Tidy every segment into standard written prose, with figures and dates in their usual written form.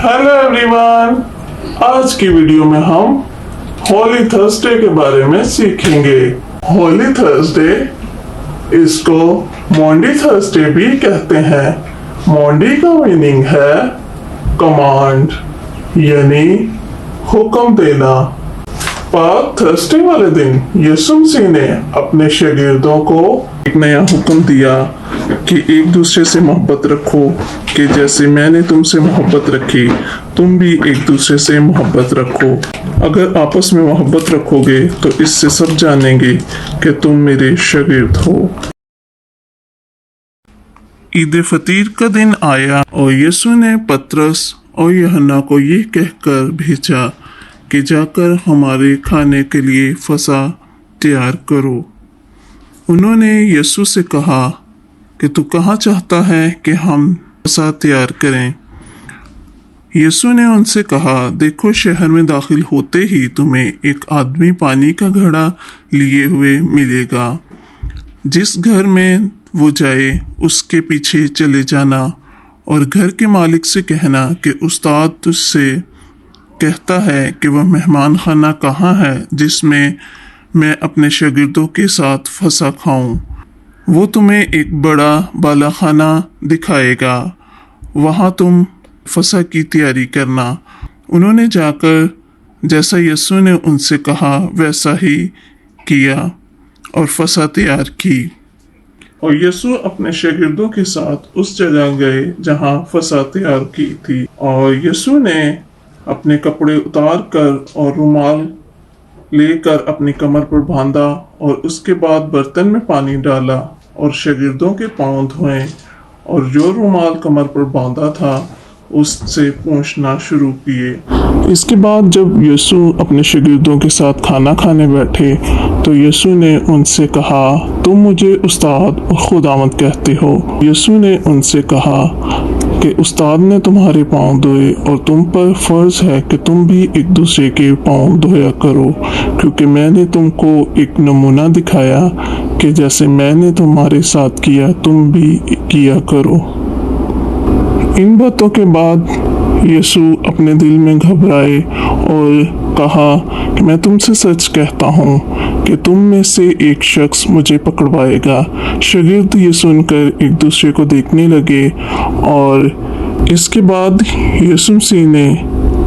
Hello everyone, आज की video में हम होली थर्सडे के बारे में सीखेंगे। होली थर्सडे इसको मॉन्डी थर्सडे भी कहते हैं। मॉन्डी का मीनिंग है कमांड, यानी हुक्म देना। पाक थर्सडे वाले दिन यीशु मसीह ने अपने शागिर्दों को एक नया हुक्म दिया कि एक दूसरे से मोहब्बत रखो, कि जैसे मैंने तुमसे मोहब्बत रखी तुम भी एक दूसरे से मोहब्बत रखो। अगर आपस में मोहब्बत रखोगे तो इससे सब जानेंगे कि तुम मेरे शागिर्द हो। ईद फतीर का दिन आया और यीशु ने पतरस और यूहन्ना को ये कहकर भेजा कि जाकर हमारे खाने के लिए फसह तैयार करो। उन्होंने यीशु से कहा कि तू कहाँ चाहता है कि हम फसह तैयार करें। यीशु ने उनसे कहा, देखो शहर में दाखिल होते ही तुम्हें एक आदमी पानी का घड़ा लिए हुए मिलेगा। जिस घर में वो जाए उसके पीछे चले जाना और घर के मालिक से कहना कि उस्ताद तुझसे कहता है कि वह मेहमान खाना कहाँ है जिसमें मैं अपने शागिर्दों के साथ फसह खाऊं। वो तुम्हें एक बड़ा बाला खाना दिखाएगा, वहाँ तुम फसह की तैयारी करना। उन्होंने जाकर जैसा यीशु ने उनसे कहा वैसा ही किया और फसह तैयार की। और यीशु अपने शागिर्दों के साथ उस जगह गए जहाँ फसह तैयार की थी। और यीशु ने अपने कपड़े उतार कर और रुमाल लेकर अपनी कमर पर बांधा और उसके बाद बर्तन में पानी डाला और शागिर्दों के पांव धोए और जो रुमाल कमर पर बांधा था उससे पोंछना शुरू किए। इसके बाद जब यीशु अपने शागिर्दों के साथ खाना खाने बैठे तो यीशु ने उनसे कहा, तुम मुझे उस्ताद और खुदावंद कहते हो। यीशु ने उनसे कहा कि उस्ताद ने तुम्हारे पांव धोए और तुम पर फर्ज है कि तुम भी एक दूसरे के पांव धोया करो, क्योंकि मैंने तुमको एक नमूना दिखाया कि जैसे मैंने तुम्हारे साथ किया तुम भी किया करो। इन बातों के बाद यीशु अपने दिल में घबराए और कहा कि मैं तुमसे सच कहता हूँ कि तुम में से एक शख्स मुझे पकड़वाएगा। शागिर्द ये सुनकर एक दूसरे को देखने लगे और इसके बाद यीशु मसीह ने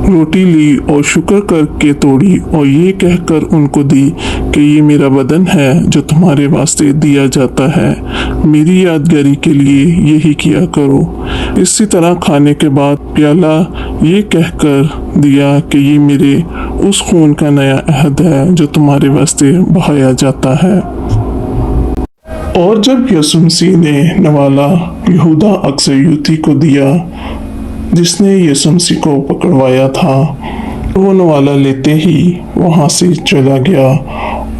रोटी ली और शुक्र करके तोड़ी और ये कहकर उनको दी कि ये मेरा बदन है जो तुम्हारे वास्ते दिया जाता है। मेरी यादगारी के लिए यही किया करो। इसी तरह खाने के बाद प्याला ये कहकर दिया कि ये मेरे उस खून का नया अहद है जो तुम्हारे वास्ते बहाया जाता है। और जब यीशु मसीह ने नवाला यहूदा अक्सयूती को दिया जिसने यीशु मसीह को पकड़वाया था, वो नवाला लेते ही वहाँ से चला गया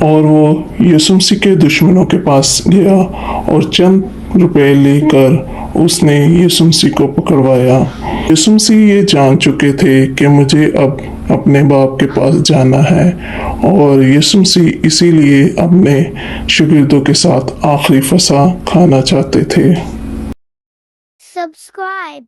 और वो यीशु मसीह के दुश्मनों के पास गया और चंद रुपए लेकर उसने यीशु मसीह को पकड़वाया। यीशु मसीह ये जान चुके थे कि मुझे अब अपने बाप के पास जाना है और यीशु मसीह इसीलिए अपने शागिर्दों के साथ आखिरी फसह खाना चाहते थे। Subscribe.